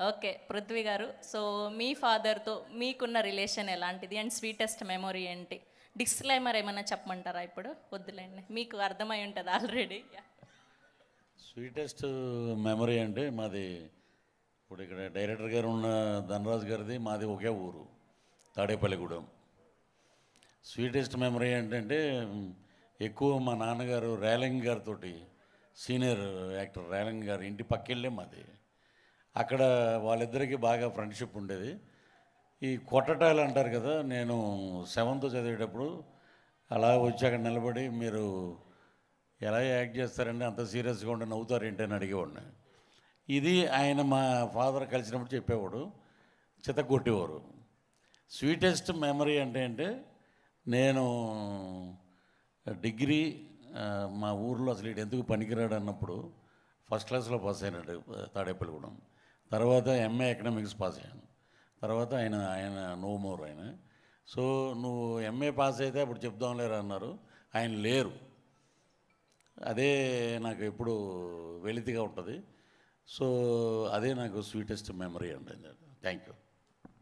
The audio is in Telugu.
ఓకే పృథ్వీ గారు, సో మీ ఫాదర్తో మీకున్న రిలేషన్ ఎలాంటిది అండ్ స్వీటెస్ట్ మెమొరీ ఏంటి? డిస్క్లైమర్ ఏమైనా చెప్పమంటారా? ఇప్పుడు వద్దులేండి, మీకు అర్థమై ఉంటుంది ఆల్రెడీ. స్వీటెస్ట్ మెమరీ అంటే మాది ఇప్పుడు ఇక్కడ డైరెక్టర్ గారు ఉన్న ధనరాజు గారిది మాది ఒకే ఊరు, తాడేపల్లిగూడెం. స్వీటెస్ట్ మెమరీ ఏంటంటే ఎక్కువ మా నాన్నగారు రేలంగి గారితో, సీనియర్ యాక్టర్ రేలంగి గారు ఇంటి పక్కెళ్ళే మాది. అక్కడ వాళ్ళిద్దరికీ బాగా ఫ్రెండ్షిప్ ఉండేది. ఈ కొట్టటాలు అంటారు కదా, నేను 7th చదివేటప్పుడు అలా వచ్చి అక్కడ నిలబడి, మీరు ఎలా యాక్ట్ చేస్తారంటే అంత సీరియస్గా ఉండి నవ్వుతారు ఏంటి అని అడిగేవాడిని. ఇది ఆయన మా ఫాదర్ కలిసినప్పుడు చెప్పేవాడు, చితగొట్టేవారు. స్వీటెస్ట్ మెమరీ అంటే నేను డిగ్రీ మా ఊర్లో అసలు ఇటు ఎందుకు పనికిరాడు అన్నప్పుడు ఫస్ట్ క్లాస్లో పాస్ అయినాడు తాడేపల్లిగూడెం. తర్వాత ఎంఏ ఎకనామిక్స్ పాస్ అయ్యాను. తర్వాత ఆయన నో మోర్ ఆయన. సో నువ్వు ఎంఏ పాస్ అయితే అప్పుడు చెప్దాంలేరు అన్నారు, ఆయన లేరు. అదే నాకు ఎప్పుడు వెలితిగా ఉంటుంది. సో అదే నాకు స్వీటెస్ట్ మెమరీ అండి. Thank you.